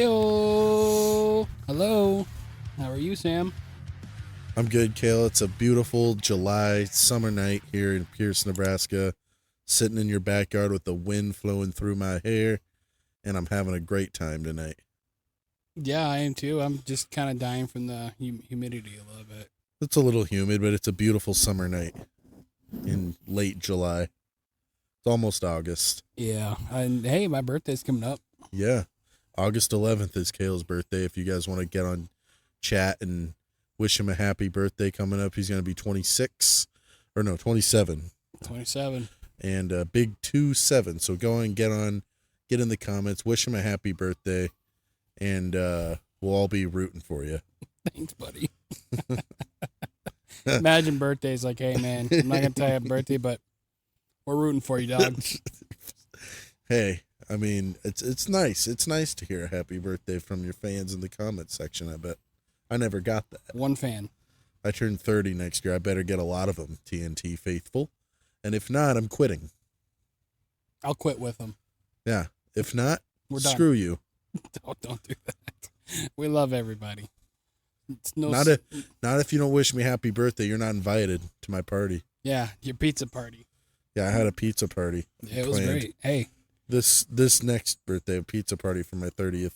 Heyo! Hello. How are you, Sam? I'm good, Kale. It's a beautiful July summer night here in Pierce, Nebraska. Sitting in your backyard with the wind flowing through my hair, and I'm having a great time tonight. Yeah, I am too. I'm just kind of dying from the humidity a little bit. It's a little humid, but it's a beautiful summer night in late July. It's almost August. Yeah, and hey, my birthday's coming up. Yeah. August 11th is Kale's birthday. If you guys want to get on chat and wish him a happy birthday coming up, he's going to be 27. 27. And big 27. So go and get in the comments, wish him a happy birthday, and we'll all be rooting for you. Thanks, buddy. Imagine birthdays like, hey, man, I'm not going to tell you happy birthday, but we're rooting for you, dog. Hey, I mean, it's nice. It's nice to hear a happy birthday from your fans in the comments section, I bet. I never got that. One fan. I turn 30 next year. I better get a lot of them, TNT faithful. And if not, I'm quitting. I'll quit with them. Yeah. If not, we're done. Screw you. Don't do that. We love everybody. It's not if you don't wish me happy birthday, you're not invited to my party. Yeah, your pizza party. Yeah, I had a pizza party. Yeah, it was great. Hey. This next birthday, a pizza party for my 30th.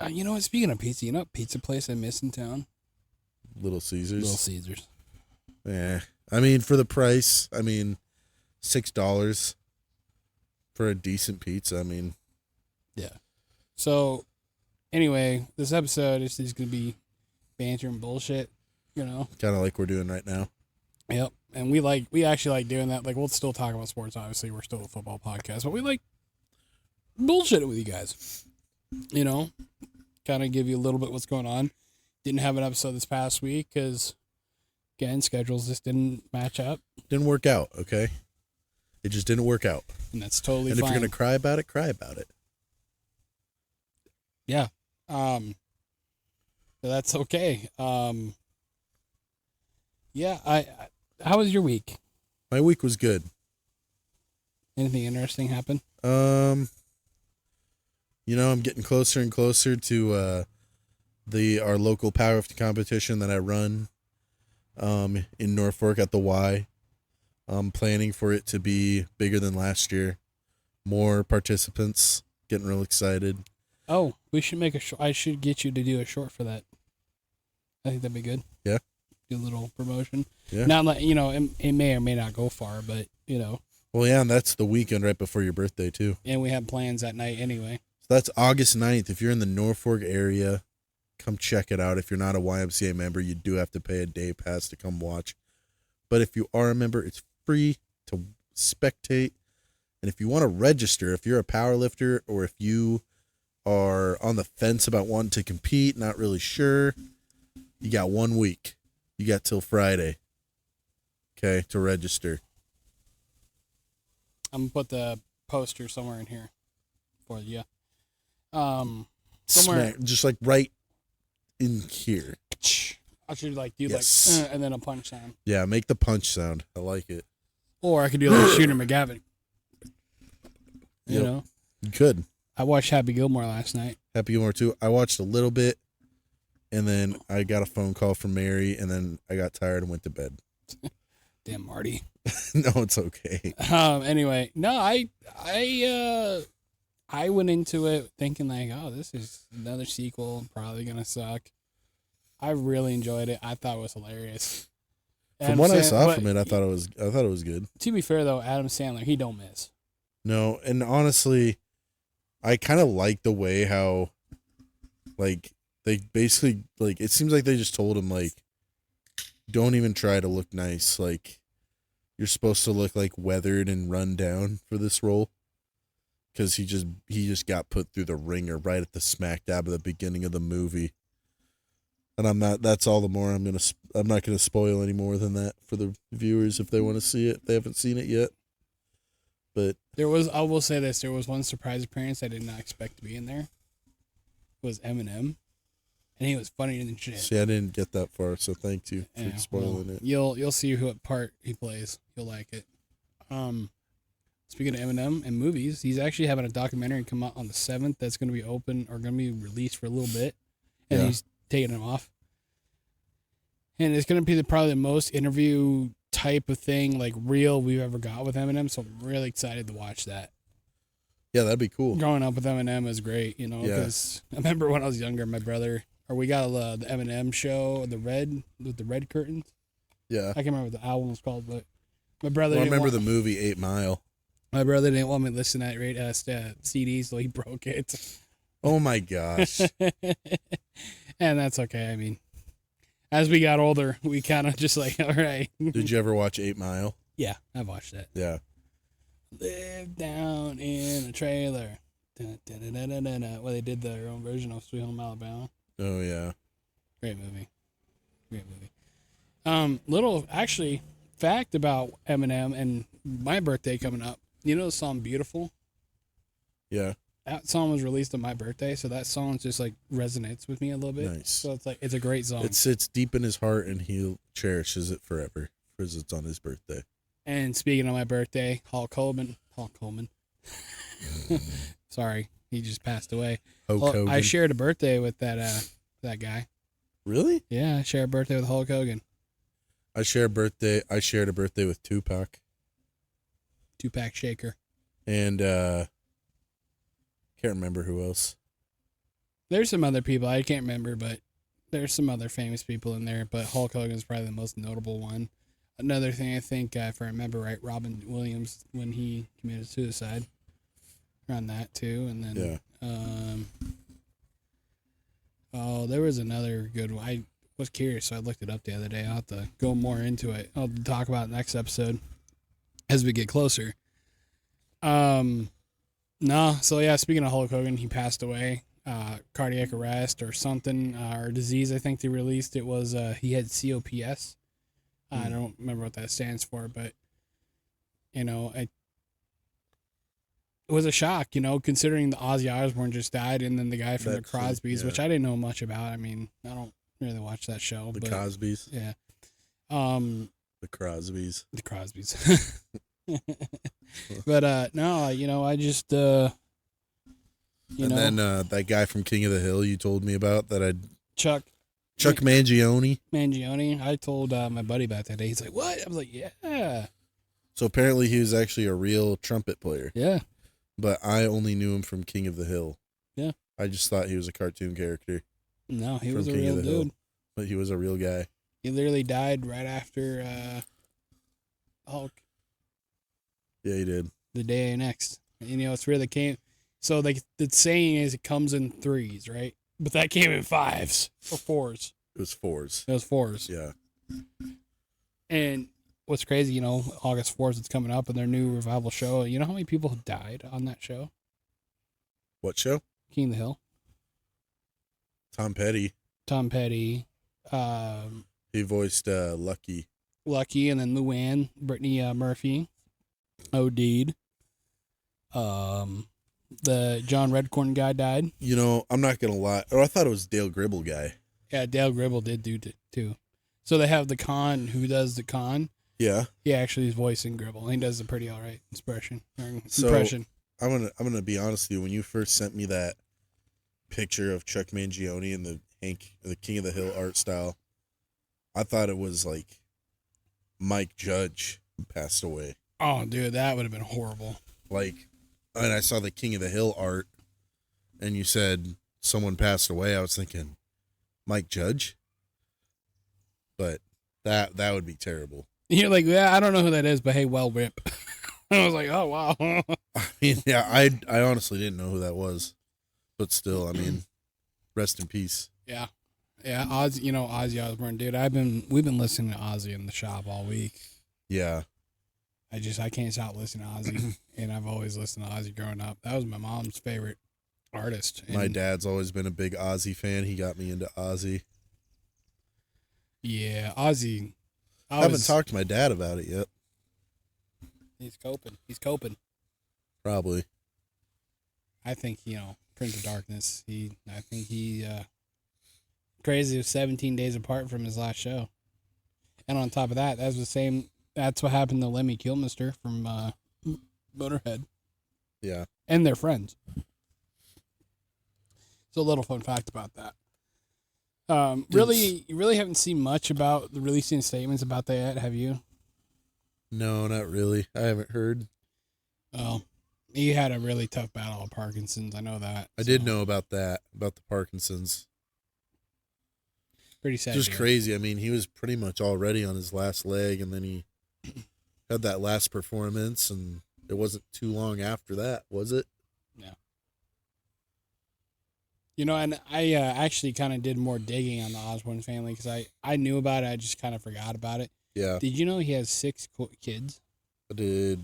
You know what? Speaking of pizza, you know what pizza place I miss in town? Little Caesars. Little Caesars. Yeah. I mean, for the price, $6 for a decent pizza. I mean. Yeah. So, anyway, this episode is going to be banter and bullshit, you know? Kind of like we're doing right now. Yep. And we actually like doing that. Like, we'll still talk about sports, obviously. We're still a football podcast, but we like bullshitting with you guys. You know? Kind of give you a little bit what's going on. Didn't have an episode this past week because, again, schedules just didn't match up. Didn't work out, okay? It just didn't work out. And that's totally fine. And if you're going to cry about it. Yeah. So that's okay. Yeah, how was your week? My week was good. Anything interesting happen? I'm getting closer and closer to our local powerlifting competition that I run in Norfolk at the Y. I'm planning for it to be bigger than last year. More participants. Getting real excited. Oh, we should make I should get you to do a short for that. I think that'd be good. Yeah. Do a little promotion. Yeah. Not like, it may or may not go far, but, Well, yeah, and that's the weekend right before your birthday, too. And we have plans that night anyway. So that's August 9th. If you're in the Norfolk area, come check it out. If you're not a YMCA member, you do have to pay a day pass to come watch. But if you are a member, it's free to spectate. And if you want to register, if you're a powerlifter or if you are on the fence about wanting to compete, not really sure, you got 1 week. You got till Friday, okay, to register. I'm going to put the poster somewhere in here for you. Somewhere. Just like right in here. I should do yes. And then a punch sound. Yeah, make the punch sound. I like it. Or I could do like Shooter McGavin. You know? You could. I watched Happy Gilmore last night. Happy Gilmore too. I watched a little bit, and then I got a phone call from Mary, and then I got tired and went to bed. Damn, Marty. No, it's okay. Anyway, no, I went into it thinking like, oh, this is another sequel, probably gonna suck. I really enjoyed it. I thought it was hilarious. From what I saw from it, I thought it was good. To be fair though, Adam Sandler, he don't miss. No, and honestly, I kind of like the way how, like, they basically, like, it seems like they just told him, like, don't even try to look nice. Like, you're supposed to look, like, weathered and run down for this role. Because he just got put through the ringer right at the smack dab of the beginning of the movie. And that's all the more I'm not going to spoil any more than that for the viewers if they want to see it. They haven't seen it yet. But I will say this, there was one surprise appearance I did not expect to be in there. It was Eminem. And he was funnier than shit. See, I didn't get that far, so thank you for spoiling it. You'll see what part he plays. You'll like it. speaking of Eminem and movies, he's actually having a documentary come out on the 7th that's going to be open or going to be released for a little bit. And he's taking him off. And it's going to be probably the most interview type of thing, like real, we've ever got with Eminem. So I'm really excited to watch that. Yeah, that'd be cool. Growing up with Eminem is great, you know, because I remember when I was younger, my brother, or we got the Eminem show, with the red curtains. Yeah. I can't remember what the album was called, but my brother. I remember the movie 8 Mile. My brother didn't want me to listen to that CD, so he broke it. Oh my gosh. And that's okay. I mean, as we got older, we kind of just like, all right. Did you ever watch 8 Mile? Yeah, I watched that. Yeah. Live down in a trailer. Well, they did their own version of Sweet Home Alabama. Oh yeah. Great movie. Little actually fact about Eminem and my birthday coming up. You know the song "Beautiful"? Yeah. That song was released on my birthday, so that song just like resonates with me a little bit. Nice. So it's a great song. It sits deep in his heart, and he cherishes it forever because it's on his birthday. And speaking of my birthday, Hulk Hogan. Sorry, he just passed away. Hogan. I shared a birthday with that guy. Really? Yeah, I shared a birthday with Hulk Hogan. I shared a birthday with Tupac. Two-pack shaker. And can't remember who else. There's some other people I can't remember, but there's some other famous people in there. But Hulk Hogan's probably the most notable one. Another thing I think, if I remember right, Robin Williams when he committed suicide. Around that too, and then there was another good one. I was curious, so I looked it up the other day. I'll have to go more into it. I'll talk about it next episode as we get closer. So yeah, speaking of Hulk Hogan, he passed away, cardiac arrest or something, or disease. I think they released it was he had COPS. I don't remember what that stands for, but you know, it was a shock, you know, considering the Ozzy Osbourne just died, and then the guy from the Crosbys, which I didn't know much about. I mean, I don't really watch that show. The Cosbys. Yeah. The Crosbys. The Crosbys. But no, you know, I just then that guy from King of the Hill you told me about that Chuck Mangione. I told my buddy about that day. He's like, "What?" I was like, "Yeah." So apparently he was actually a real trumpet player. Yeah. But I only knew him from King of the Hill. Yeah. I just thought he was a cartoon character. No, he was a real dude. Hill, but he was a real guy. He literally died right after Hulk. Yeah, he did. The day next. And, you know, it's really came. So the saying is it comes in threes, right? But that came in fives or fours. It was fours. It was fours. Yeah. And what's crazy, you know, August 4th, it's coming up in their new revival show. You know how many people have died on that show? What show? King of the Hill. Tom Petty. He voiced Lucky. And then Luann, Brittany Murphy, OD'd. The John Redcorn guy died. You know, I'm not going to lie. Or I thought it was Dale Gribble guy. Yeah, Dale Gribble did do too. So they have the con who does the con. Yeah. He actually is voicing Gribble. He does a pretty all right impression. So I'm gonna be honest with you. When you first sent me that picture of Chuck Mangione and the King of the Hill art style, I thought it was like Mike Judge who passed away. Oh, dude, that would have been horrible. Like, and I saw the King of the Hill art, and you said someone passed away. I was thinking Mike Judge, but that would be terrible. You're like, yeah, I don't know who that is, but hey, well, rip. I was like, oh, wow. I mean, yeah, I honestly didn't know who that was, but still, I mean, rest in peace. Yeah. Yeah, Ozzy Osbourne, dude. We've been listening to Ozzy in the shop all week. Yeah. I can't stop listening to Ozzy, and I've always listened to Ozzy growing up. That was my mom's favorite artist. My dad's always been a big Ozzy fan. He got me into Ozzy. Yeah, Ozzy. I haven't talked to my dad about it yet. He's coping. Probably. I think, Prince of Darkness. Crazy 17 days apart from his last show. And on top of that, that's what happened to Lemmy Kilmister from Motorhead. Yeah. And their friends. So a little fun fact about that. You really haven't seen much about the releasing statements about that yet, have you? No, not really. I haven't heard. Well, he had a really tough battle of Parkinson's. I know that. I did know about that, about the Parkinson's. Pretty sad. Just crazy. I mean, he was pretty much already on his last leg, and then he had that last performance, and it wasn't too long after that, was it? Yeah. You know, and I actually kind of did more digging on the Osbourne family because I knew about it. I just kind of forgot about it. Yeah. Did you know he has 6 kids? I did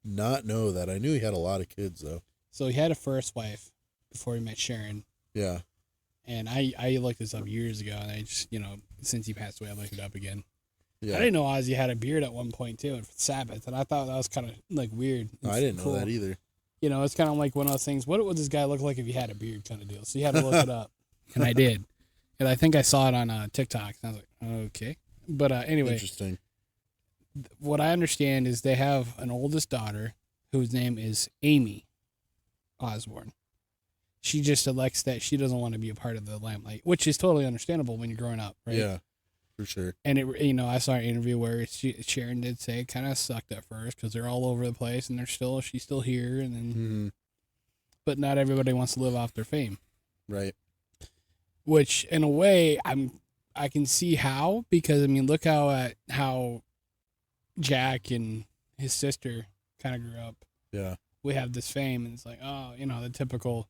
not know that. I knew he had a lot of kids, though. So he had a first wife before he met Sharon. Yeah. And I looked this up years ago, and I just, since he passed away, I looked it up again. Yeah. I didn't know Ozzy had a beard at one point, too, for Sabbath, and I thought that was kind of, weird. I didn't know that either. It's kind of like one of those things, what would this guy look like if he had a beard kind of deal? So you had to look it up. And I did. And I think I saw it on TikTok, and I was like, okay. But anyway. Interesting. What I understand is they have an oldest daughter whose name is Amy Osbourne. She just elects that she doesn't want to be a part of the limelight, which is totally understandable when you're growing up, right? Yeah, for sure. And I saw an interview where Sharon did say it kind of sucked at first because they're all over the place and she's still here, and then, but not everybody wants to live off their fame, right? Which, in a way, I can see how, because look how Jack and his sister kind of grew up. Yeah, we have this fame, and it's like, oh, the typical,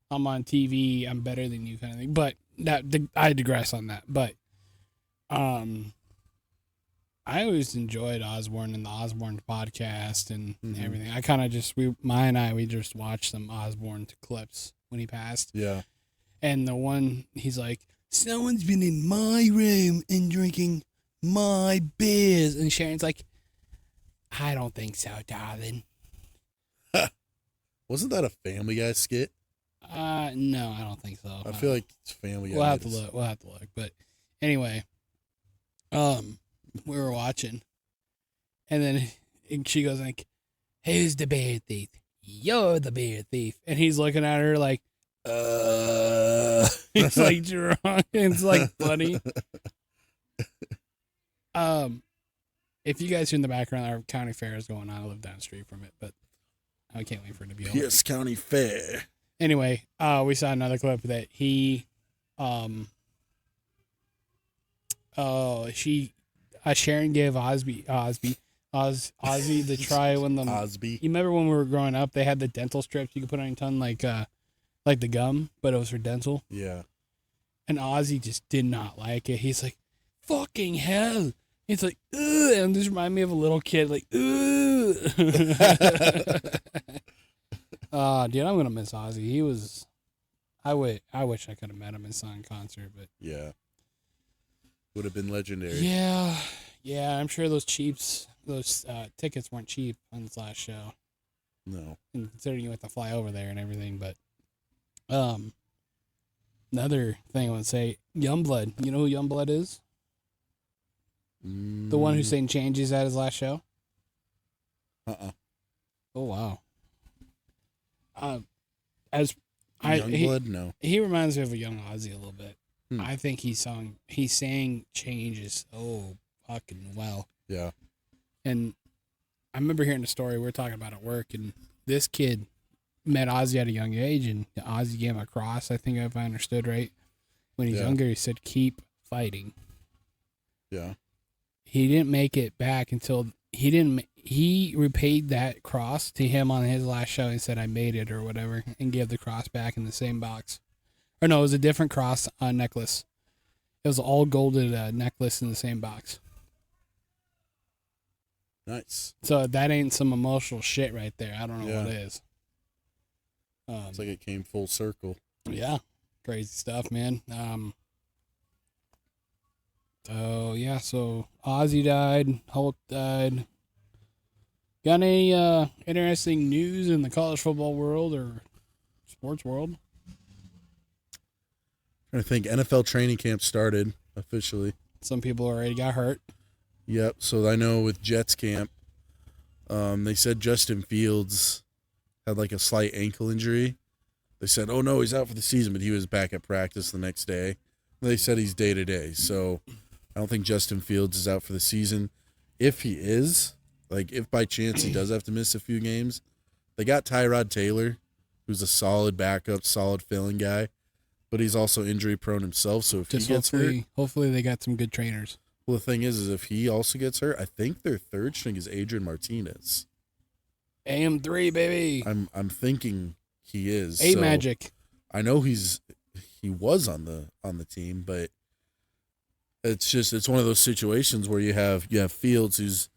I'm on TV, I'm better than you kind of thing. But I digress on that. But I always enjoyed Osbourne and the Osbourne podcast and everything. I kind of we just watched some Osbourne clips when he passed. Yeah. And the one, he's like, someone's been in my room and drinking my beers. And Sharon's like, I don't think so, darling. Wasn't that a Family Guy skit? No, I don't think so. I feel like it's Family Guy. We'll have to look. But anyway, we were watching, and then she goes like, "Who's the bear thief? You're the bear thief." And he's looking at her like, He's like drunk. It's like funny. If you guys are in the background, our county fair is going on. I live down the street from it, but I can't wait for it to be over. Pierce County Fair. Anyway, we saw another clip that Sharon gave Ozzy the try when the Ozzy. You remember when we were growing up, they had the dental strips you could put on your tongue like the gum, but it was for dental. Yeah. And Ozzy just did not like it. He's like, fucking hell. He's like, ugh. And this reminded me of a little kid, like, ugh. Dude, I'm gonna miss Ozzy. He was, I wish I could have met him and saw him in concert, but yeah, would have been legendary. Yeah, I'm sure those tickets weren't cheap on this last show. No, and considering you have to fly over there and everything, but another thing I would say, Youngblood. You know who Youngblood is? The one who sang Changes at his last show? Oh, wow. Youngblood? No. He reminds me of a young Ozzy a little bit. I think he sang Changes so fucking well. Yeah. And I remember hearing the story we were talking about at work, and this kid met Ozzy at a young age, and Ozzy gave him a cross, I think, if I understood right. When he's younger, he said, keep fighting. Yeah. He didn't make it back until he repaid that cross to him on his last show and said, I made it or whatever, and gave the cross back in the same box. Or no, it was a different cross necklace. It was all golded necklace in the same box. Nice. So that ain't some emotional shit right there. I don't know what it is. It's like it came full circle. Yeah. Crazy stuff, man. So Ozzy died, Hulk died. Got any interesting news in the college football world or sports world? I think NFL training camp started officially. Some people already got hurt. Yep. So I know with Jets camp, They said Justin Fields had like a slight ankle injury. They said, oh no, he's out for the season, but he was back at practice the next day. They said he's day to day. So I don't think Justin Fields is out for the season. If he is, like if by chance he does have to miss a few games, they got Tyrod Taylor, who's a solid backup, solid filling guy, but he's also injury prone himself. So if Just he gets hurt, hopefully they got some good trainers. well, the thing is if he also gets hurt, I think their third string is Adrian Martinez. AM3, baby. I'm thinking he is. A so Magic. I know he was on the team, but it's one of those situations where you have Fields who's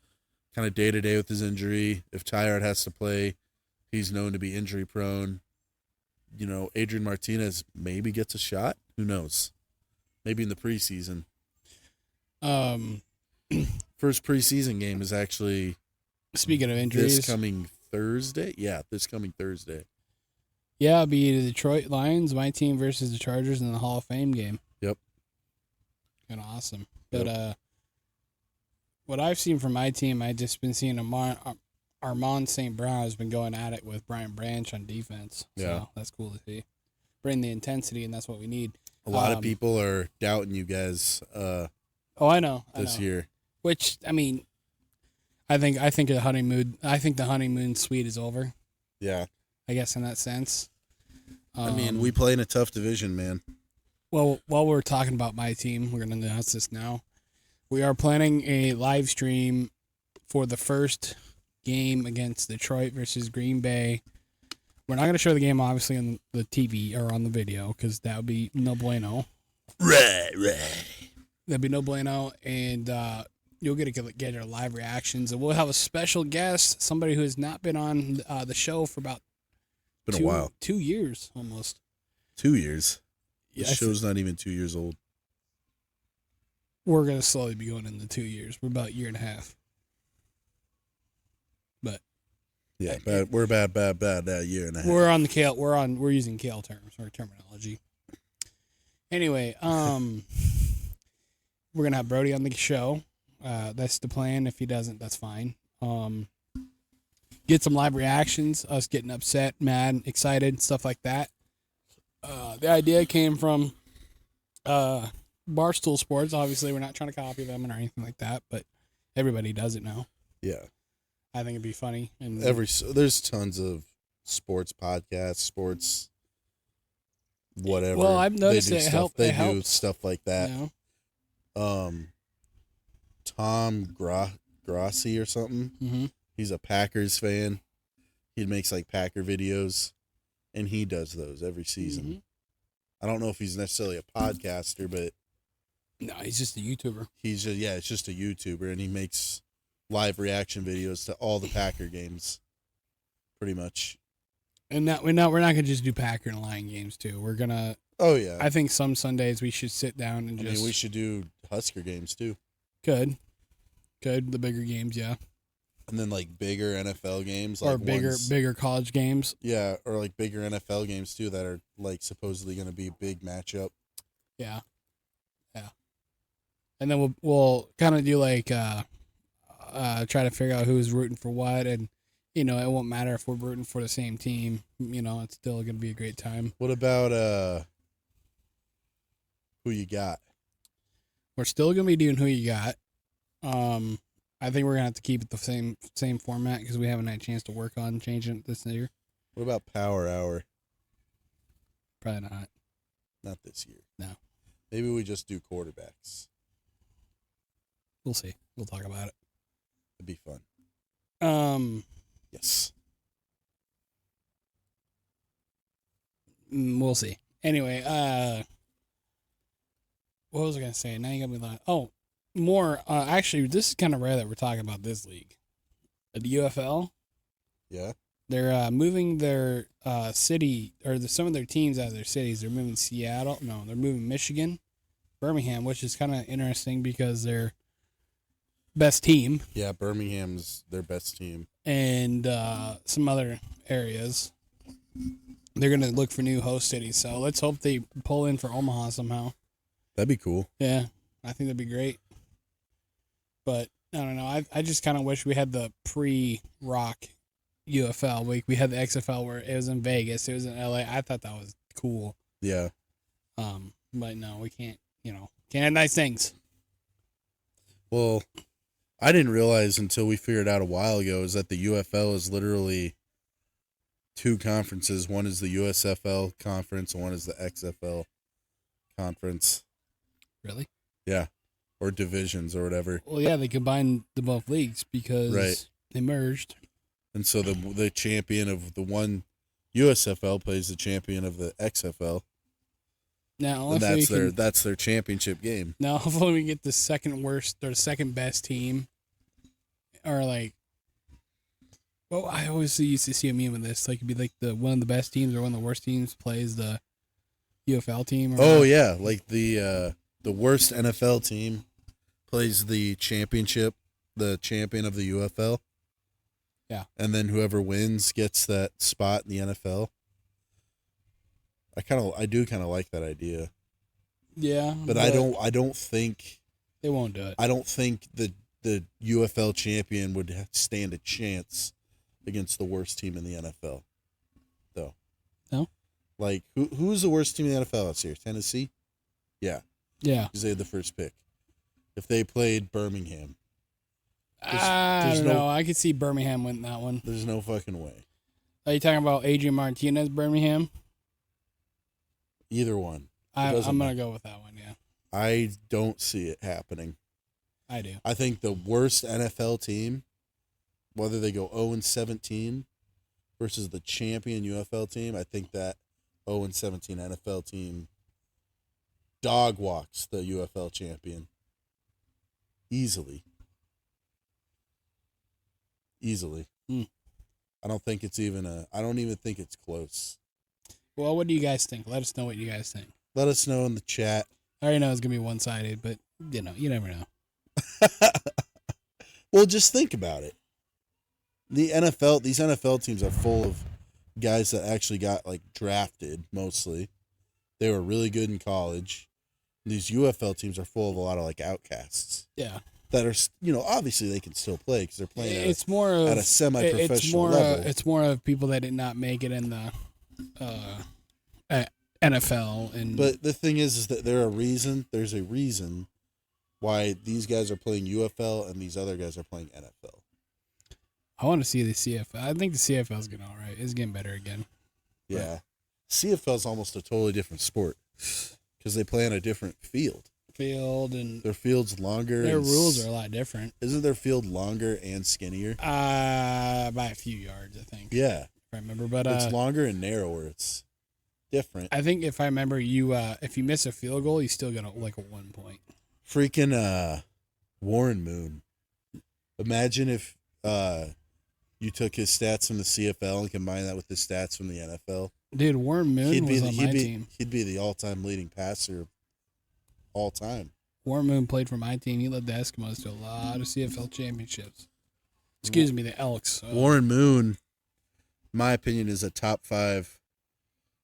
kind of day to day with his injury. If Tyrod has to play, he's known to be injury prone. You know, Adrian Martinez maybe gets a shot. Who knows? Maybe in the preseason. First preseason game is actually speaking of injuries. this coming Thursday. Yeah, this coming Thursday. Yeah, it'll be the Detroit Lions, my team versus the Chargers in the Hall of Fame game. Yep. Kind of awesome. But what I've seen from my team, I've just been seeing Armand St. Brown has been going at it with Brian Branch on defense. So Yeah. that's cool to see. Bring the intensity, and that's what we need. A lot of people are doubting you guys I know. this year. Which, I mean, I think the honeymoon suite is over. Yeah. I guess in that sense. I mean, we play in a tough division, man. Well, while we're talking about my team, we're going to announce this now. We are planning a live stream for the first game against Detroit versus Green Bay. We're not going to show the game, obviously, on the TV or on the video because that would be no bueno. Right. That'd be no bueno. And you'll get our live reactions. And we'll have a special guest, somebody who has not been on the show for about a while. 2 years almost. 2 years. Yeah, The show's not even 2 years old. We're going to slowly be going into 2 years. We're about a year and a half. But yeah, we're bad that year and a half. we're on the Kale. We're using Kale terms or terminology. Anyway, we're going to have Brody on the show. That's the plan. If he doesn't, that's fine. Get some live reactions, us getting upset, mad, excited, stuff like that. The idea came from Barstool Sports. Obviously, we're not trying to copy them or anything like that, but everybody does it now. Yeah. I think it'd be funny. And There's tons of sports podcasts, sports whatever. Well, I've noticed they do it do helps. stuff like that. You know? Tom Grossi or something. Mm-hmm. He's a Packers fan. He makes like Packer videos, and he does those every season. Mm-hmm. I don't know if he's necessarily a podcaster, but No, he's just a YouTuber. it's just a YouTuber, and he makes live reaction videos to all the Packer games, pretty much. And we're not gonna just do Packer and Lion games too. We're gonna. Oh yeah, I think some Sundays we should sit down and I mean, we should do Husker games too, Could the bigger games, yeah, and then like bigger NFL games, or like bigger college games. Yeah, or like bigger NFL games too that are like supposedly going to be a big matchup. Yeah. And then we'll kind of do like try to figure out who's rooting for what, and it won't matter if we're rooting for the same team. It's still going to be a great time. What about who you got? We're still going to be doing who you got. I think we're gonna have to keep it the same format because we haven't had a chance to work on changing it this year. What about Power Hour? Probably not. Not this year. No. Maybe we just do quarterbacks. We'll see. We'll talk about it. It'd be fun. Yes. We'll see. Anyway, what was I gonna say? Now you got me lying. Oh, more. Actually, this is kind of rare that we're talking about this league. The UFL. Yeah. They're moving their city or some of their teams out of their cities. They're moving Seattle. No, they're moving Michigan, Birmingham, which is kind of interesting because they're best team. Yeah, Birmingham's their best team. And some other areas. They're going to look for new host cities. So let's hope they pull in for Omaha somehow. That'd be cool. Yeah, I think that'd be great. But I don't know. I just kind of wish we had the pre-rock UFL week. We had the XFL where it was in Vegas. It was in LA. I thought that was cool. Yeah. But no, we can't. Can't have nice things. Well, I didn't realize until we figured out a while ago is that the UFL is literally two conferences. One is the USFL conference, and one is the XFL conference. Really? Yeah. Or divisions or whatever. Well, yeah, they combined the both leagues because they merged. And so the champion of the one USFL plays the champion of the XFL. Now, And that's their championship game. Now, hopefully, we get the second worst or the second best team, or like. Well, I always used to see a meme of this. Like, it'd be like one of the best teams or one of the worst teams plays the UFL team. Yeah, like the worst NFL team plays the championship, the champion of the UFL. Yeah. And then whoever wins gets that spot in the NFL. I do kind of like that idea. Yeah. But I don't think they won't do it. I don't think the UFL champion would stand a chance against the worst team in the NFL. Though. No? Like who's the worst team in the NFL this year? Tennessee? Yeah. Yeah. Because they had the first pick. If they played Birmingham. I don't know. I could see Birmingham winning that one. There's no fucking way. Are you talking about Adrian Martinez, Birmingham? Either one. I'm going to go with that one, yeah. I don't see it happening. I do. I think the worst NFL team, whether they go 0-17 versus the champion UFL team, I think that 0-17 NFL team dog walks the UFL champion. Easily. I don't think it's I don't even think it's close. Well, what do you guys think? Let us know what you guys think. Let us know in the chat. I already know it's going to be one-sided, but, you never know. Well, just think about it. These NFL teams are full of guys that actually got, drafted, mostly. They were really good in college. These UFL teams are full of a lot of, outcasts. Yeah. That are, obviously they can still play because they're playing at a semi-professional level. It's more of people that did not make it in the NFL. But the thing is that there's a reason why these guys are playing UFL and these other guys are playing NFL. I want to see the CFL. I think the CFL is getting all right. It's getting better again. Yeah. CFL is almost a totally different sport because they play on a different field. And their field's longer. Their rules are a lot different. Isn't their field longer and skinnier? By a few yards, I think. Yeah. If I remember, but it's longer and narrower. It's different. I think if I remember, if you miss a field goal, you still get a 1 point. Freaking Warren Moon. Imagine if you took his stats from the CFL and combined that with his stats from the NFL. Dude, Warren Moon was on my team. He'd be the all-time leading passer of all time. Warren Moon played for my team. He led the Eskimos to a lot of CFL championships. Excuse me, the Elks. Warren Moon, my opinion, is a top 5,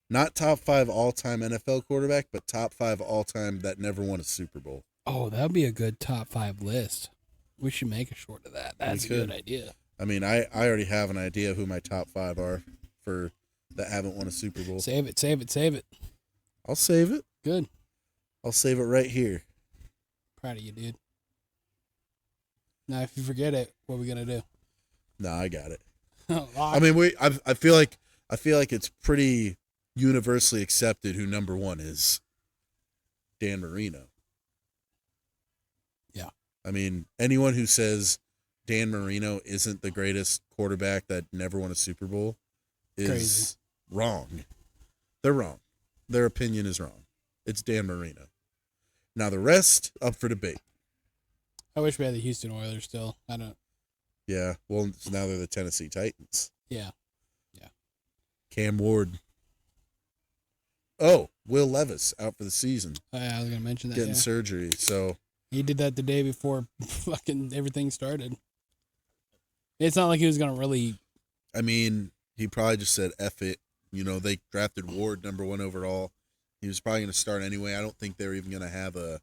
not top 5 all-time NFL quarterback, but top 5 all-time that never won a Super Bowl. Oh, that would be a good top 5 list. We should make a short of that. That's a good idea. I mean, I already have an idea who my top 5 are for that haven't won a Super Bowl. Save it. I'll save it. Good. I'll save it right here. Proud of you, dude. Now, if you forget it, what are we gonna do? No, I got it. I mean, I feel like it's pretty universally accepted who number 1 is. Dan Marino. Yeah. I mean, anyone who says Dan Marino isn't the greatest quarterback that never won a Super Bowl is crazy. Wrong. They're wrong. Their opinion is wrong. It's Dan Marino. Now the rest, up for debate. I wish we had the Houston Oilers still. I don't. Yeah, well, now they're the Tennessee Titans. Yeah. Cam Ward. Oh, Will Levis out for the season. I was going to mention that. Getting surgery, so. He did that the day before fucking everything started. It's not like he was going to really. I mean, he probably just said, F it. They drafted Ward number 1 overall. He was probably going to start anyway. I don't think they were even going to have a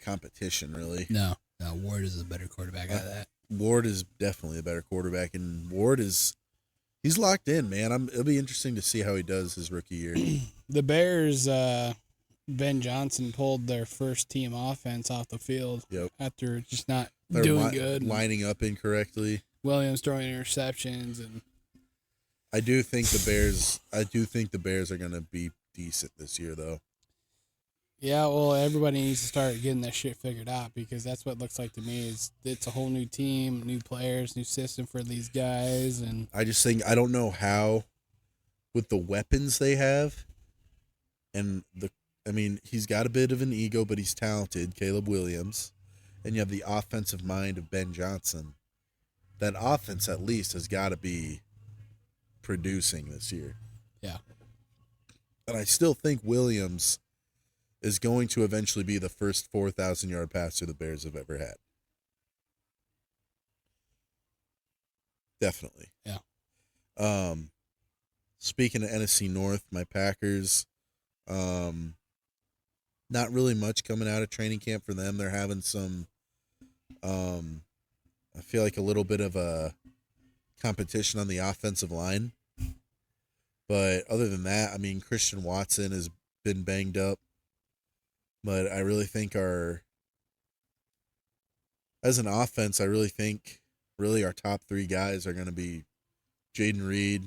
competition, really. No. Ward is a better quarterback out of that. Ward is definitely a better quarterback, and he's locked in, man. It'll be interesting to see how he does his rookie year. The Bears, Ben Johnson pulled their first team offense off the field after just not doing good. Lining up incorrectly. Williams throwing interceptions, and I do think the Bears are going to be decent this year, though. Yeah, well, everybody needs to start getting that shit figured out, because that's what it looks like to me. Is it's a whole new team, new players, new system for these guys, and I just think I don't know how, with the weapons they have, and he's got a bit of an ego, but he's talented, Caleb Williams, and you have the offensive mind of Ben Johnson. That offense at least has got to be producing this year. Yeah. And I still think Williams is going to eventually be the first 4,000-yard passer the Bears have ever had. Definitely. Yeah. Speaking of NFC North, my Packers, not really much coming out of training camp for them. They're having some, I feel like a little bit of a competition on the offensive line. But other than that, Christian Watson has been banged up. But I really think as an offense, I really think our top three guys are going to be Jaden Reed,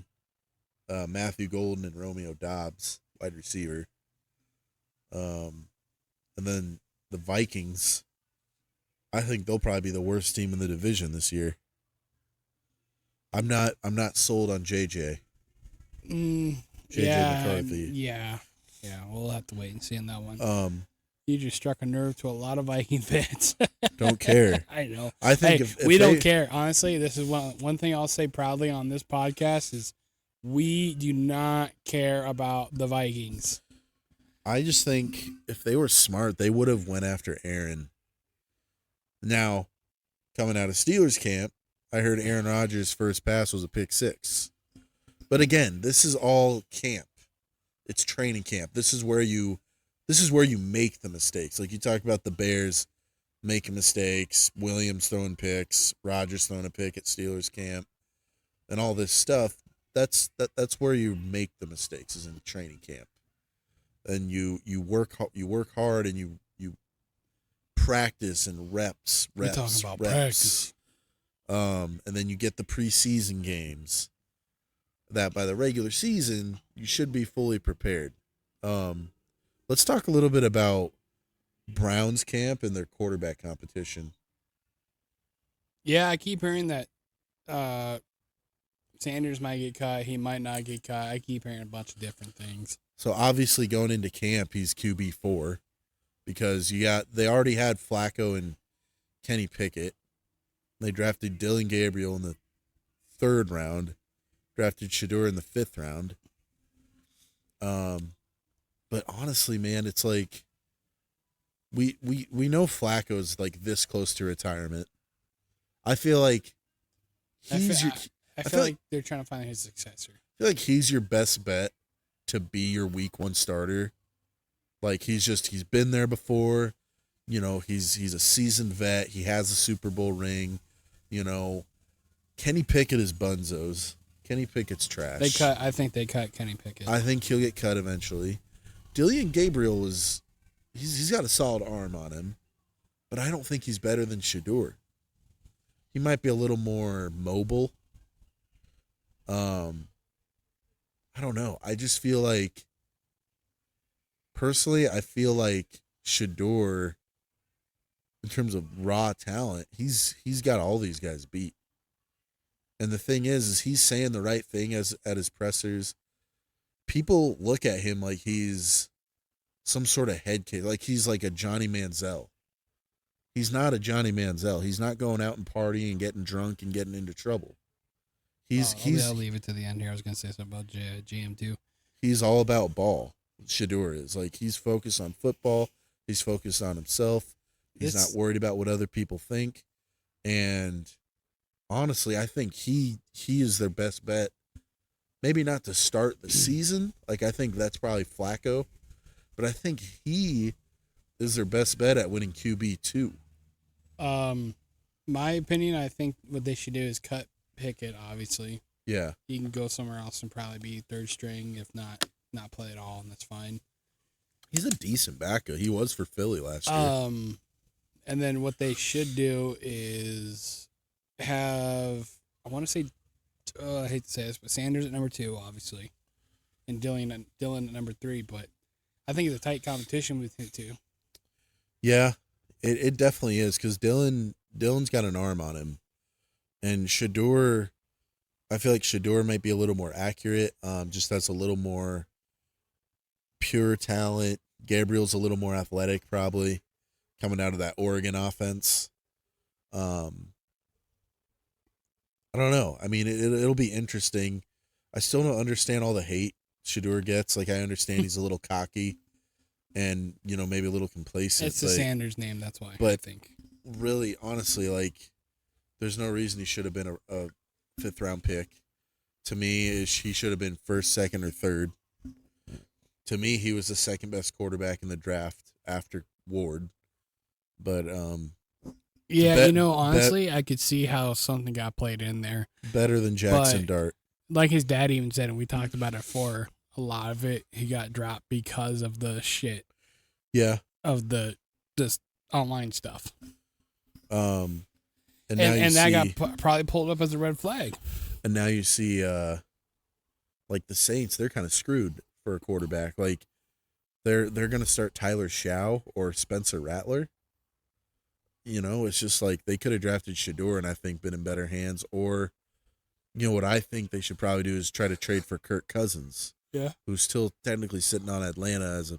Matthew Golden, and Romeo Doubs, wide receiver. And then the Vikings, I think they'll probably be the worst team in the division this year. I'm not sold on JJ. JJ McCarthy. Yeah, we'll have to wait and see on that one. You just struck a nerve to a lot of Viking fans. Don't care. I know. I think if we don't care. Honestly, this is one thing I'll say proudly on this podcast is we do not care about the Vikings. I just think if they were smart, they would have went after Aaron. Now, coming out of Steelers camp, I heard Aaron Rodgers' first pass was a pick six. But again, this is all camp. It's training camp. This is where you make the mistakes. Like you talk about the Bears making mistakes, Williams throwing picks, Rodgers throwing a pick at Steelers camp, and all this stuff. That's where you make the mistakes, is in training camp. And you work hard and you practice and reps. We're talking about practice. And then you get the preseason games that by the regular season you should be fully prepared. Let's talk a little bit about Browns camp and their quarterback competition. Yeah, I keep hearing that Sanders might get cut. He might not get cut. I keep hearing a bunch of different things. So obviously going into camp, he's QB4 because they already had Flacco and Kenny Pickett. They drafted Dylan Gabriel in the 3rd round, drafted Shedeur in the 5th round. But honestly, man, it's like we know Flacco's like this close to retirement. I feel like I feel like they're trying to find his successor. I feel like he's your best bet to be your week 1 starter. Like he's been there before. You know, he's a seasoned vet. He has a Super Bowl ring. You know, Kenny Pickett is bunzos. Kenny Pickett's trash. I think they cut Kenny Pickett. I think he'll get cut eventually. Dylan Gabriel he's got a solid arm on him, but I don't think he's better than Shedeur. He might be a little more mobile. I don't know. I just feel like, personally, Shedeur, in terms of raw talent, he's got all these guys beat. And the thing is he's saying the right thing at his pressers. People look at him like he's some sort of head case, like he's like a Johnny Manziel. He's not a Johnny Manziel. He's not going out and partying and getting drunk and getting into trouble. I'll leave it to the end here. I was going to say something about GM too. He's all about ball. Shedeur is like, he's focused on football. He's focused on himself. He's not worried about what other people think. And honestly, I think he is their best bet. Maybe not to start the season. Like, I think that's probably Flacco. But I think he is their best bet at winning QB2. My opinion, I think what they should do is cut Pickett. Obviously, Yeah. he can go somewhere else and probably be third string, if not play at all, and that's fine. He's a decent backup. He was for Philly last year. And then what they should do is have, I want to say, I hate to say this, but Sanders at number 2, obviously, and Dylan at number 3. But I think it's a tight competition with him too. Yeah, it definitely is because Dylan's got an arm on him, and Shedeur, I feel like Shedeur might be a little more accurate. Just has a little more pure talent. Gabriel's a little more athletic, probably coming out of that Oregon offense. I don't know. I mean, it'll be interesting. I still don't understand all the hate Shedeur gets. Like, I understand he's a little cocky and, maybe a little complacent. It's the Sanders name, that's why, but I think. Really, honestly, like, there's no reason he should have been a 5th-round pick. To me, he should have been 1st, 2nd, or 3rd. To me, he was the second-best quarterback in the draft after Ward. But, yeah, honestly, I could see how something got played in there. Better than Jackson Dart. Like his dad even said, and we talked about it for a lot of it, he got dropped because of the shit. Yeah. Of this online stuff. And that got probably pulled up as a red flag. And now you see, like the Saints, they're kind of screwed for a quarterback. Like they're going to start Tyler Shaw or Spencer Rattler. It's just like they could have drafted Shedeur and I think been in better hands. Or, what I think they should probably do is try to trade for Kirk Cousins. Yeah. Who's still technically sitting on Atlanta as a.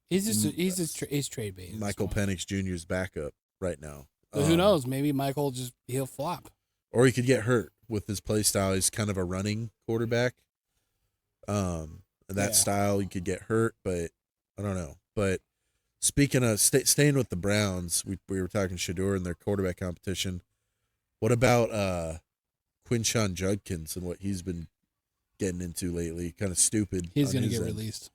He's trade bait. Michael Penix Jr.'s backup right now. But who knows? Maybe Michael he'll flop. Or he could get hurt with his play style. He's kind of a running quarterback. That style, you could get hurt, but I don't know. But speaking of staying with the Browns, we were talking Shedeur and their quarterback competition. What about Quinshon Judkins and what he's been getting into lately? Kind of stupid. He's going to get released.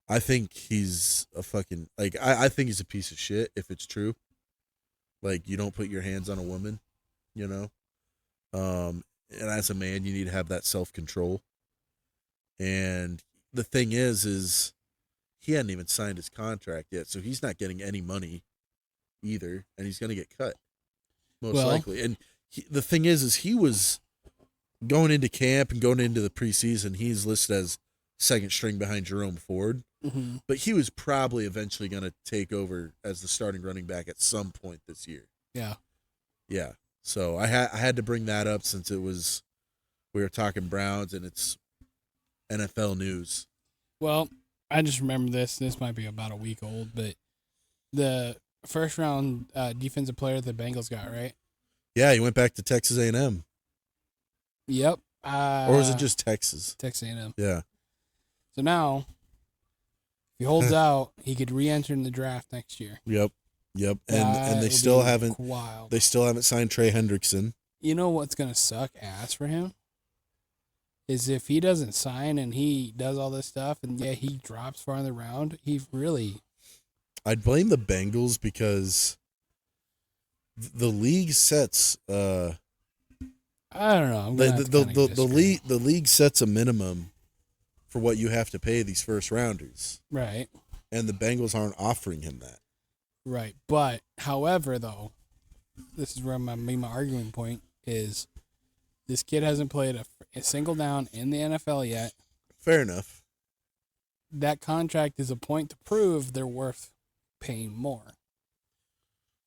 I think he's a fucking I think he's a piece of shit if it's true. Like, you don't put your hands on a woman, and as a man, you need to have that self-control. And the thing is he hadn't even signed his contract yet, so he's not getting any money either, and he's going to get cut, most likely. And the thing is he was going into camp and going into the preseason, he's listed as second string behind Jerome Ford. Mm-hmm. But he was probably eventually going to take over as the starting running back at some point this year. Yeah. Yeah. So I had to bring that up since we were talking Browns and it's NFL news. Well, I just remember this. This might be about a week old, but the first round defensive player the Bengals got, right? Yeah, he went back to Texas A&M. Yep. Or was it just Texas? Texas A&M. Yeah. So now, if he holds out, he could re-enter in the draft next year. Yep. And they still haven't. Wild. They still haven't signed Trey Hendrickson. You know what's gonna suck ass for him is if he doesn't sign and he does all this stuff and he drops far in the round. I'd blame the Bengals because the league sets. I don't know. The league sets a minimum for what you have to pay these first rounders. Right. And the Bengals aren't offering him that. Right. But, however, though, this is where my arguing point is this kid hasn't played a single down in the NFL yet. Fair enough. That contract is a point to prove they're worth paying more.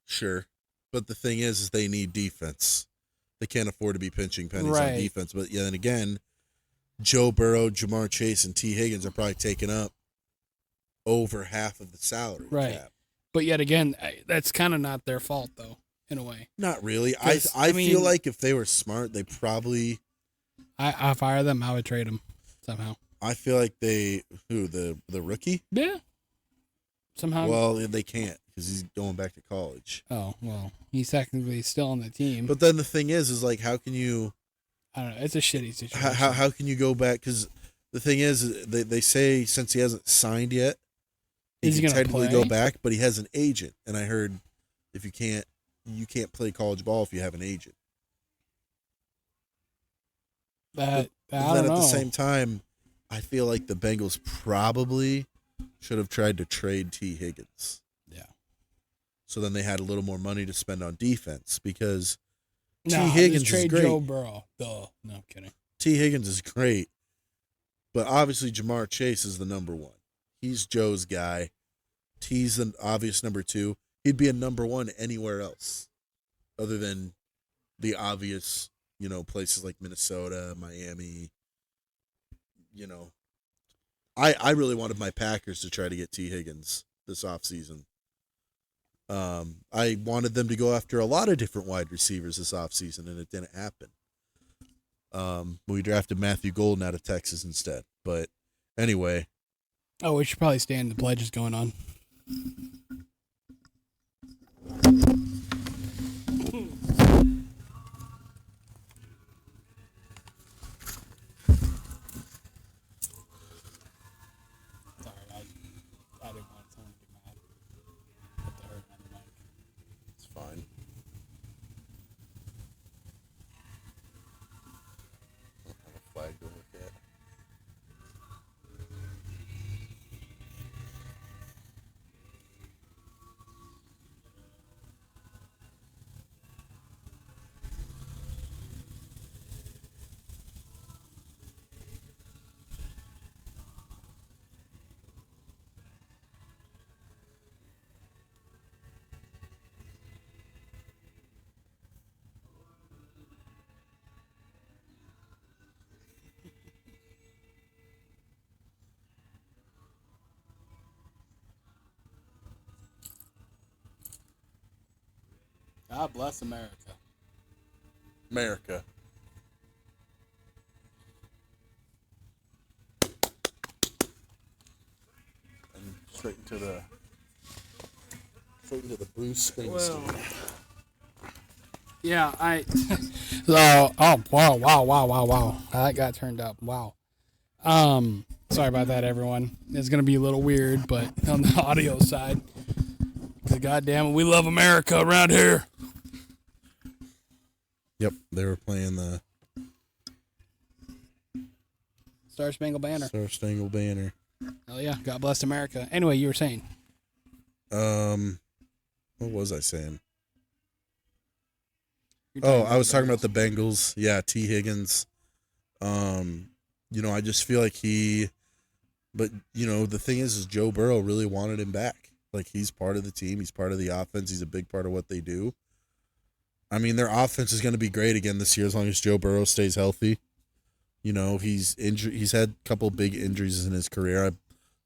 Sure. But the thing is they need defense. They can't afford to be pinching pennies on defense. But then again, Joe Burrow, Jamar Chase, and T. Higgins are probably taking up over half of the salary cap. But yet again, that's kind of not their fault, though, in a way. Not really. I feel like if they were smart, they probably... I fire them, I would trade them somehow. I feel like the rookie? Yeah. Somehow. Well, they can't because he's going back to college. Oh, well, he's technically still on the team. But then the thing is like, how can you... I don't know. It's a shitty situation. How can you go back? Because the thing is, they say since he hasn't signed yet, he can technically go back, but he has an agent. And I heard if you can't play college ball if you have an agent. I But don't then know. at the same time, I feel like the Bengals probably should have tried to trade T. Higgins. Yeah. So then they had a little more money to spend on defense because T. Nah, Higgins just is trade great. Joe Burrow. Duh. No, I'm kidding. T. Higgins is great, but obviously Jamar Chase is the number one. He's Joe's guy. T's the obvious number two. He'd be a number one anywhere else other than the obvious, places like Minnesota, Miami. I really wanted my Packers to try to get T. Higgins this offseason. I wanted them to go after a lot of different wide receivers this offseason, and it didn't happen. We drafted Matthew Golden out of Texas instead. But anyway. Oh, we should probably stand. The pledge is going on. Fine. I don't have a flag to look at. God bless America. America. And straight into the Bruce Springsteen. Yeah, oh, wow. That got turned up. Wow. Sorry about that, everyone. It's going to be a little weird, but on the audio side, because goddamn it, we love America around here. Yep, they were playing the Star Spangled Banner. Star Spangled Banner. Oh yeah, God bless America. Anyway, you were saying. What was I saying? I was talking about the Bengals. Yeah, T. Higgins. I just feel like but the thing is Joe Burrow really wanted him back. Like, he's part of the team. He's part of the offense. He's a big part of what they do. I mean, their offense is going to be great again this year as long as Joe Burrow stays healthy. He's injured. He's had a couple big injuries in his career.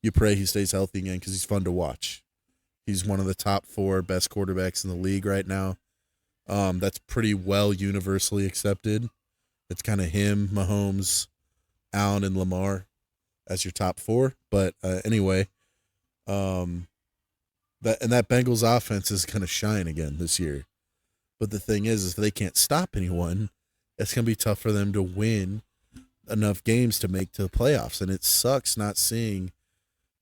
You pray he stays healthy again because he's fun to watch. He's one of the top 4 best quarterbacks in the league right now. That's pretty well universally accepted. It's kind of him, Mahomes, Allen, and Lamar as your top 4. But anyway, that Bengals offense is going to shine again this year. But the thing is if they can't stop anyone, it's going to be tough for them to win enough games to make to the playoffs. And it sucks not seeing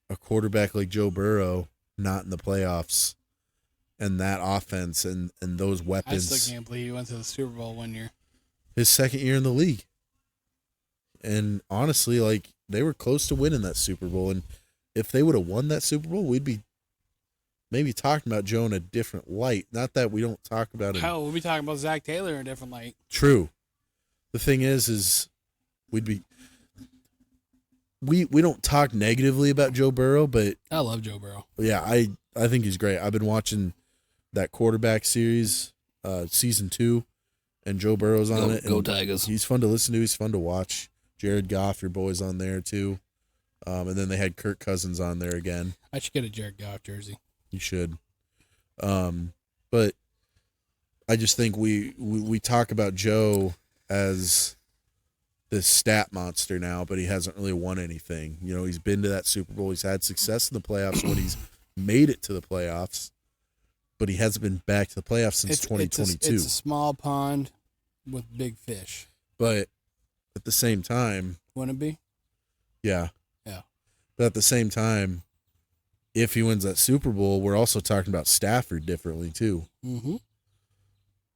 a quarterback like Joe Burrow not in the playoffs and that offense and those weapons. I still can't believe he went to the Super Bowl 1 year. His second year in the league. And honestly, they were close to winning that Super Bowl. And if they would have won that Super Bowl, we'd be maybe talking about Joe in a different light. Not that we don't talk about him. Hell, we'll be talking about Zach Taylor in a different light. True. The thing is we don't talk negatively about Joe Burrow, but I love Joe Burrow. Yeah, I think he's great. I've been watching that quarterback series, season 2, and Joe Burrow's on it. Go Tigers. He's fun to listen to. He's fun to watch. Jared Goff, your boy's on there too. And then they had Kirk Cousins on there again. I should get a Jared Goff jersey. You should. But I just think we talk about Joe as this stat monster now, but he hasn't really won anything. He's been to that Super Bowl. He's had success in the playoffs when he's made it to the playoffs, but he hasn't been back to the playoffs since 2022. It's a small pond with big fish. But at the same time... Wouldn't it be? Yeah. Yeah. But at the same time, if he wins that Super Bowl, we're also talking about Stafford differently too. Mm-hmm.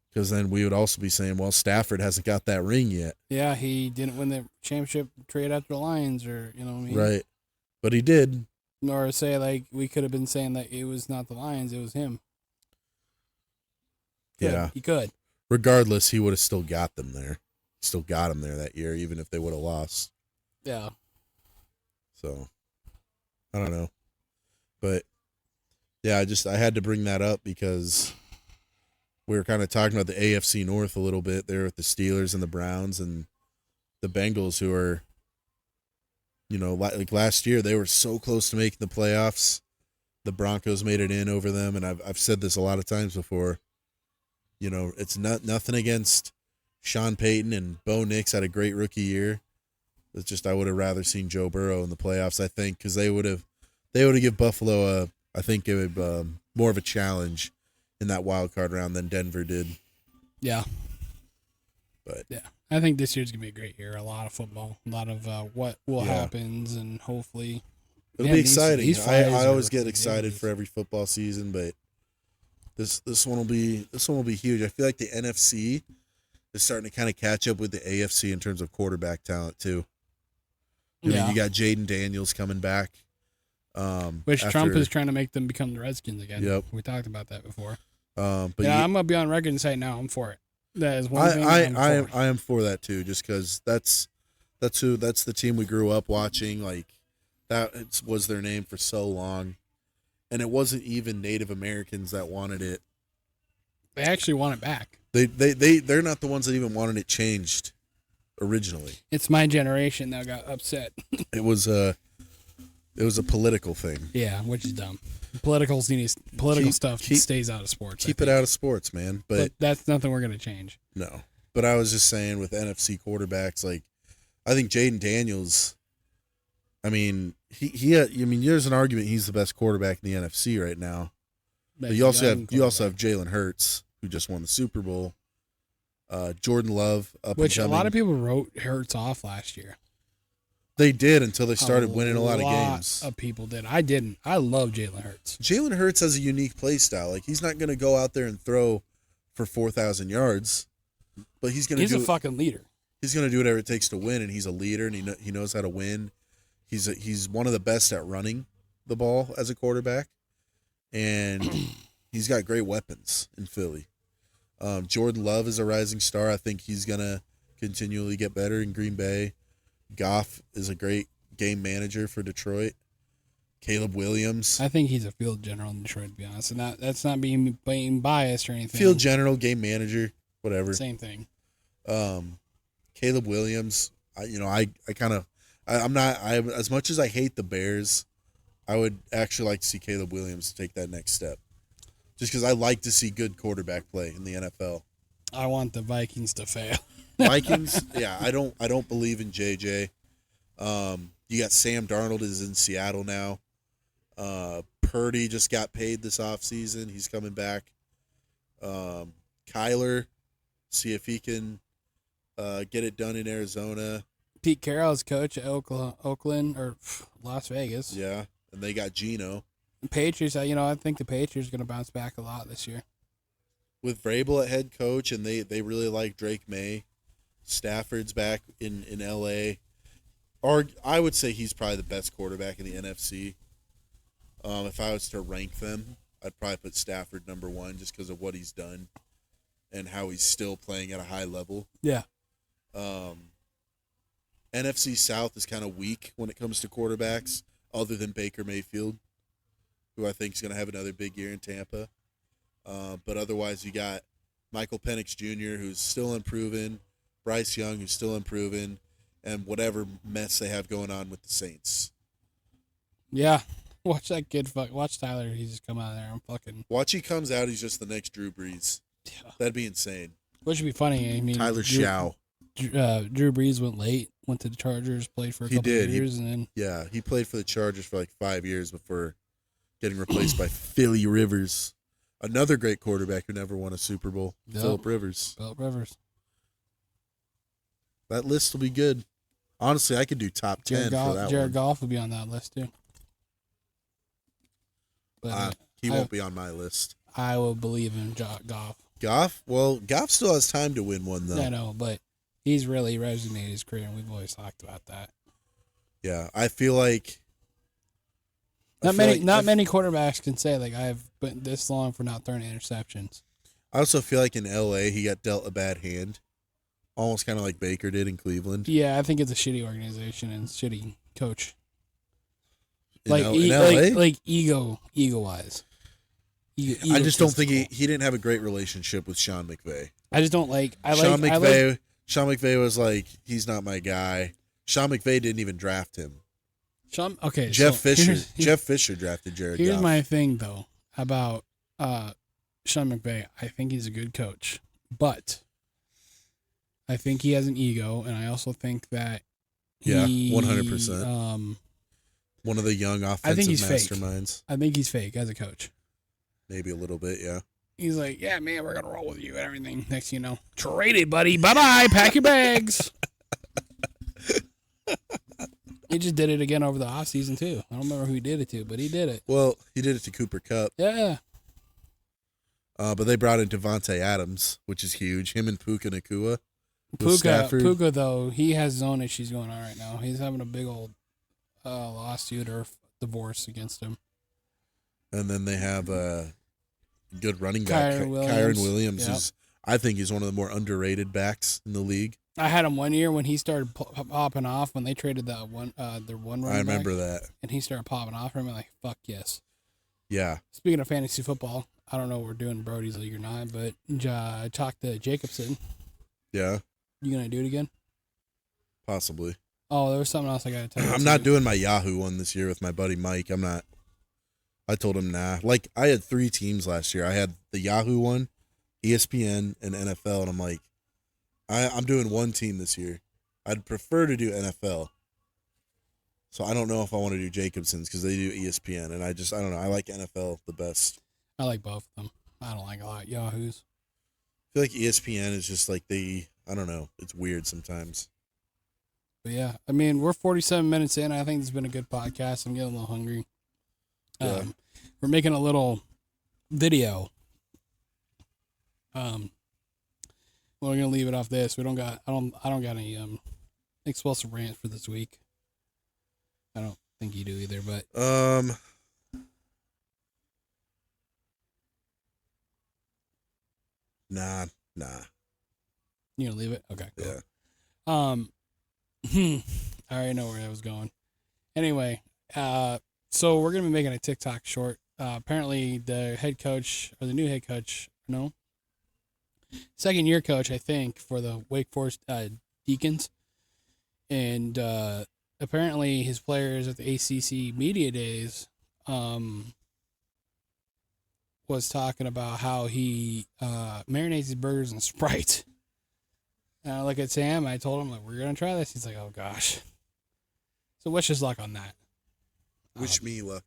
Because then we would also be saying, well, Stafford hasn't got that ring yet. Yeah, he didn't win the championship trade after the Lions, or you know what I mean? Right. But he did. Or say like we could have been saying that it was not the Lions, it was him. Yeah. He could. Regardless, he would have still got them there. Still got him there that year, even if they would have lost. Yeah. So, I don't know. But, yeah, I had to bring that up because we were kind of talking about the AFC North a little bit there with the Steelers and the Browns and the Bengals, who are, like last year, they were so close to making the playoffs. The Broncos made it in over them, and I've said this a lot of times before. It's nothing against Sean Payton, and Bo Nix had a great rookie year. It's just I would have rather seen Joe Burrow in the playoffs, I think, because they would have given Buffalo more of a challenge in that wild card round than Denver did. Yeah. But yeah, I think this year's gonna be a great year. A lot of football, a lot of what will happens, and hopefully it'll be exciting. I always get excited for every football season, but this one will be huge. I feel like the NFC is starting to kind of catch up with the AFC in terms of quarterback talent too. You got Jaden Daniels coming back. Which Trump is trying to make them become the Redskins again. Yep. We talked about that before. But I'm gonna be on record and say no, I'm for it. That is one thing I am for that too, just because that's the team we grew up watching. Like that was their name for so long, and it wasn't even Native Americans that wanted it. They actually want it back. They're not the ones that even wanted it changed originally. It's my generation that got upset. It was a political thing. Yeah, which is dumb. Political stuff stays out of sports. Keep it out of sports, man. But that's nothing we're gonna change. No. But I was just saying with NFC quarterbacks, like I think Jaden Daniels. I mean, there's an argument he's the best quarterback in the NFC right now. But you also have Jalen Hurts, who just won the Super Bowl. Jordan Love, which a lot of people wrote Hurts off last year. They did until they started winning a lot of games. Of people did. I didn't. I love Jalen Hurts. Jalen Hurts has a unique play style. Like he's not going to go out there and throw for 4,000 yards, but he's a fucking leader. He's going to do whatever it takes to win, and he's a leader, and he knows how to win. He's one of the best at running the ball as a quarterback, and he's got great weapons in Philly. Jordan Love is a rising star. I think he's going to continually get better in Green Bay. Goff is a great game manager for Detroit. Caleb Williams. I think he's a field general in Detroit, to be honest. And that's not being biased or anything. Field general, game manager, whatever. Same thing. Caleb Williams, as much as I hate the Bears, I would actually like to see Caleb Williams take that next step. Just because I like to see good quarterback play in the NFL. I want the Vikings to fail. Vikings, yeah, I don't believe in JJ. You got Sam Darnold is in Seattle now. Purdy just got paid this offseason. He's coming back. Kyler, see if he can get it done in Arizona. Pete Carroll's coach at Oakland or Las Vegas. Yeah, and they got Geno. Patriots, I think the Patriots are going to bounce back a lot this year. With Vrabel at head coach, and they really like Drake May. Stafford's back in L.A. Or I would say he's probably the best quarterback in the NFC. If I was to rank them, I'd probably put Stafford number one just because of what he's done and how he's still playing at a high level. Yeah. NFC South is kind of weak when it comes to quarterbacks, other than Baker Mayfield, who I think is going to have another big year in Tampa. But otherwise, you got Michael Penix Jr., who's still improving, Bryce Young, who's still improving, and whatever mess they have going on with the Saints. Yeah. Watch that kid. Watch Tyler. He's just come out of there. I'm fucking. Watch he comes out. He's just the next Drew Brees. Yeah. That'd be insane. Which would be funny. I mean, Tyler Shaw. Drew Brees went to the Chargers, played for a couple of years, and then he played for the Chargers for like 5 years before getting replaced by Philly Rivers, another great quarterback who never won a Super Bowl. Yep. Philip Rivers. That list will be good. Honestly, I could do top 10 for that Jared one. Goff would be on that list too. But he won't be on my list. I will believe in Goff. Goff? Well, Goff still has time to win one, though. I know, but he's really resonated his career, and we've always talked about that. Yeah, I feel like... Not many quarterbacks can say, like, I've been this long for not throwing interceptions. I also feel like in L.A. he got dealt a bad hand. Almost kind of like Baker did in Cleveland. Yeah, I think it's a shitty organization and shitty coach. In LA? Like ego-wise. I just don't think he didn't have a great relationship with Sean McVay. I just don't like... Sean McVay was like, he's not my guy. Sean McVay didn't even draft him. Jeff Fisher drafted Jared Goff. Here's my thing, though, about Sean McVay. I think he's a good coach, but I think he has an ego, and I also think that 100%. One of the young offensive masterminds. Fake. I think he's fake as a coach. Maybe a little bit, yeah. He's like, yeah, man, we're going to roll with you and everything. Next thing you know, traded, buddy. Bye-bye. Pack your bags. He just did it again over the offseason, too. I don't remember who he did it to, but he did it. Well, he did it to Cooper Kupp. Yeah. But they brought in Devontae Adams, which is huge. Him and Puka Nacua. Puka, though, he has his own issues going on right now. He's having a big old lawsuit or divorce against him. And then they have a good running back. Kyren Williams is, I think, he's one of the more underrated backs in the league. I had him one year when he started popping off when they traded their one running back. I remember that. And he started popping off for him. I'm like, fuck yes. Yeah. Speaking of fantasy football, I don't know what we're doing Brody's league or not, but I talked to Jacobson. Yeah. You gonna do it again? Possibly. Oh, there was something else I got to tell you. I'm not doing my Yahoo one this year with my buddy Mike. I'm not. I told him nah. Like, I had 3 teams last year. I had the Yahoo one, ESPN, and NFL, and I'm like, I'm doing one team this year. I'd prefer to do NFL. So I don't know if I want to do Jacobson's because they do ESPN, and I don't know. I like NFL the best. I like both of them. I don't like a lot of Yahoos. I feel like ESPN is just like I don't know. It's weird sometimes. But yeah, I mean, we're 47 minutes in. I think it's been a good podcast. I'm getting a little hungry. Yeah. We're making a little video. We're gonna leave it off this. I don't got any explosive rants for this week. I don't think you do either, but Nah. You gonna leave it? Okay. Cool. Yeah. I already know where I was going. Anyway, so we're gonna be making a TikTok short. Apparently, the new head coach, second year coach, I think, for the Wake Forest Deacons, and apparently his players at the ACC media days was talking about how he marinates his burgers in Sprite. And I look at Sam, I told him, like, we're going to try this. He's like, oh, gosh. So wish us luck on that. Wish me luck.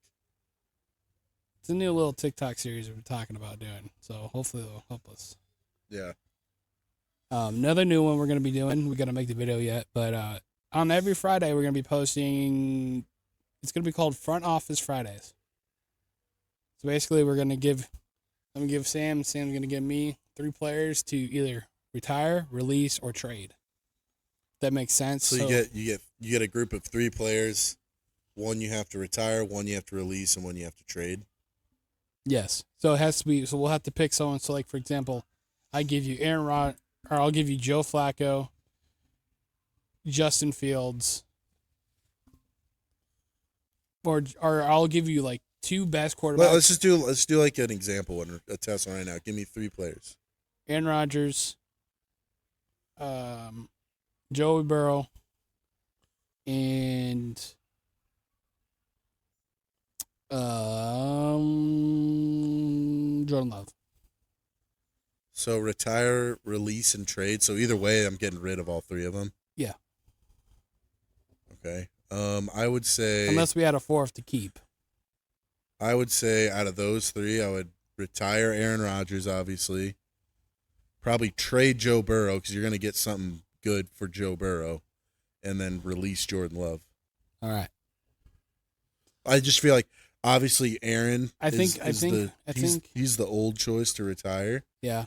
It's a new little TikTok series we're talking about doing. So hopefully it'll help us. Yeah. Another new one we're going to be doing. We got to make the video yet. But on every Friday, we're going to be posting. It's going to be called Front Office Fridays. So basically, I'm going to give Sam. Sam's going to give me 3 players to either retire, release, or trade. That makes sense. So you get a group of 3 players. One you have to retire, one you have to release, and one you have to trade. Yes. So it has to be. So we'll have to pick someone. So, like, for example, I give you Aaron Rodgers, or I'll give you Joe Flacco, Justin Fields, or I'll give you like 2 best quarterbacks. Well, let's do like an example and a test one right now. Give me 3 players. Aaron Rodgers, Joey Burrow, and Jordan Love. So retire, release, and trade. So either way, I'm getting rid of all 3 of them. Yeah. Okay. I would say, unless we had a 4th to keep. I would say out of those 3, I would retire Aaron Rodgers, obviously. Probably trade Joe Burrow because you're going to get something good for Joe Burrow, and then release Jordan Love. All right. I just feel like Obviously, Aaron. I think He's the old choice to retire. Yeah.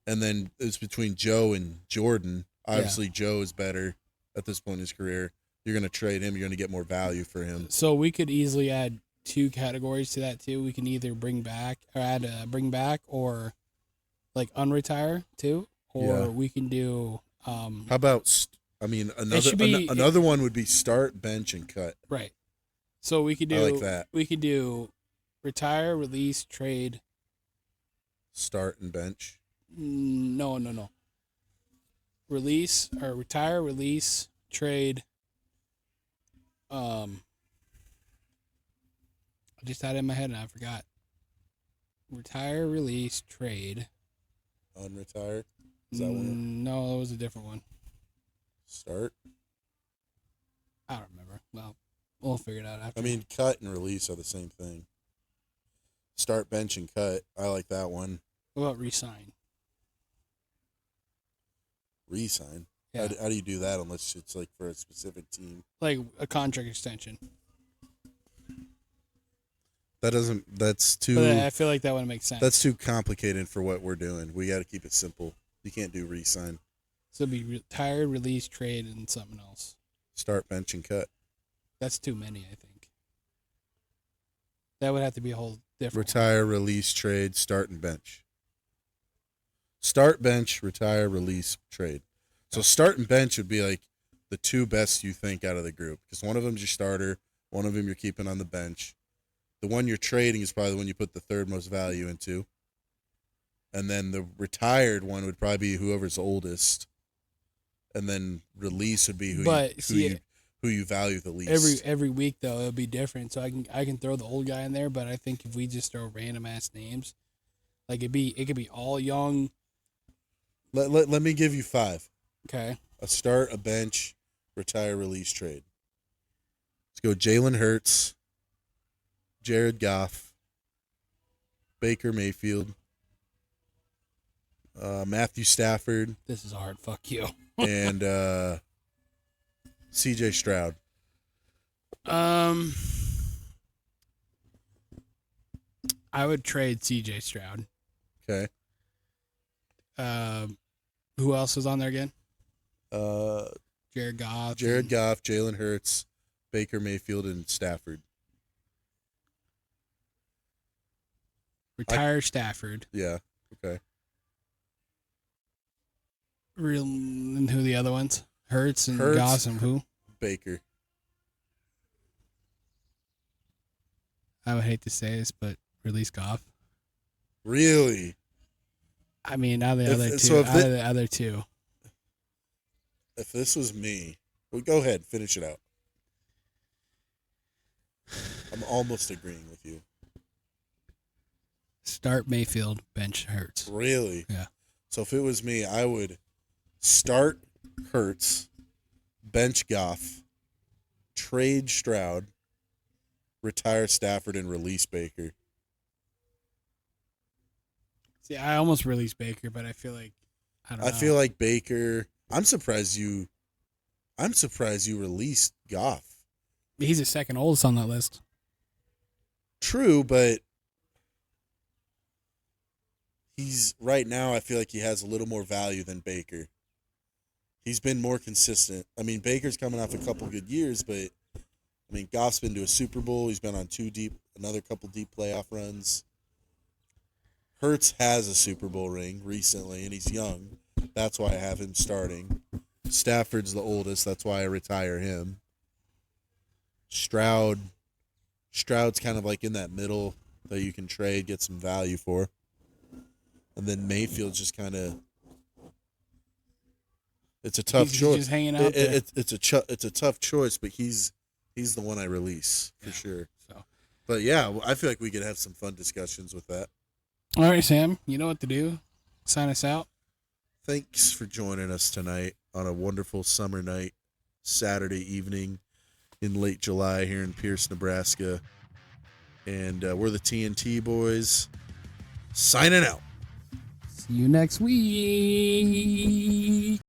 And then it's between Joe and Jordan. Obviously, Joe is better at this point in his career. You're going to trade him. You're going to get more value for him. So we could easily add 2 categories to that too. We can either bring back or like unretire too, or we can do. How about? Another one would be start, bench, and cut. Right. So we could do. I like that. We could do retire, release, trade. Start and bench. No. Release or retire, release, trade. I just had it in my head and I forgot. Retire, release, trade. Unretire? Is that one? No, that was a different one. Start? I don't remember. Well, we'll figure it out after. I mean, cut and release are the same thing. Start, bench, and cut. I like that one. What about resign? Resign? Yeah. How do you do that unless it's like for a specific team? Like a contract extension. That's too... But I feel like that wouldn't make sense. That's too complicated for what we're doing. We got to keep it simple. You can't do resign. So it'd be retire, release, trade, and something else. Start, bench, and cut. That's too many, I think. That would have to be a whole different Retire, release, trade, start, and bench. Start, bench, retire, release, trade. So start and bench would be like the 2 best you think out of the group. Because one of them's your starter. One of them you're keeping on the bench. The one you're trading is probably the one you put the 3rd most value into. And then the retired one would probably be whoever's oldest. And then release would be who you value the least. Every week though it'll be different. So I can throw the old guy in there, but I think if we just throw random ass names, like it could be all young. Let me give you 5. Okay. A start, a bench, retire, release, trade. Let's go Jalen Hurts, Jared Goff, Baker Mayfield, Matthew Stafford. This is hard. Fuck you. And C.J. Stroud. I would trade C.J. Stroud. Okay. Who else is on there again? Jared Goff, Jalen Hurts, Baker Mayfield, and Stafford. Retire Stafford. Yeah. Okay. And who the other ones? Hurts and Goss and who? Baker. I would hate to say this, but release Goff. Really? I mean, out of the other two. If this was me, well, go ahead, finish it out. I'm almost agreeing with you. Start Mayfield, bench Hurts. Really? Yeah. So if it was me, I would start Hurts, bench Goff, trade Stroud, retire Stafford, and release Baker. See, I almost released Baker, but I feel like I feel like Baker. I'm surprised you released Goff. He's the second oldest on that list. True, but he's right now. I feel like he has a little more value than Baker. He's been more consistent. I mean, Baker's coming off a couple good years, but I mean, Goff's been to a Super Bowl. He's been on another couple deep playoff runs. Hurts has a Super Bowl ring recently, and he's young. That's why I have him starting. Stafford's the oldest. That's why I retire him. Stroud's kind of like in that middle that you can trade, get some value for. And then Mayfield's just kind of... It's a tough choice. He's just hanging out there. It's a tough choice, but he's the one I release for sure. So, but yeah, I feel like we could have some fun discussions with that. All right, Sam, you know what to do. Sign us out. Thanks for joining us tonight on a wonderful summer night, Saturday evening in late July here in Pierce, Nebraska. And we're the TNT boys, signing out. See you next week.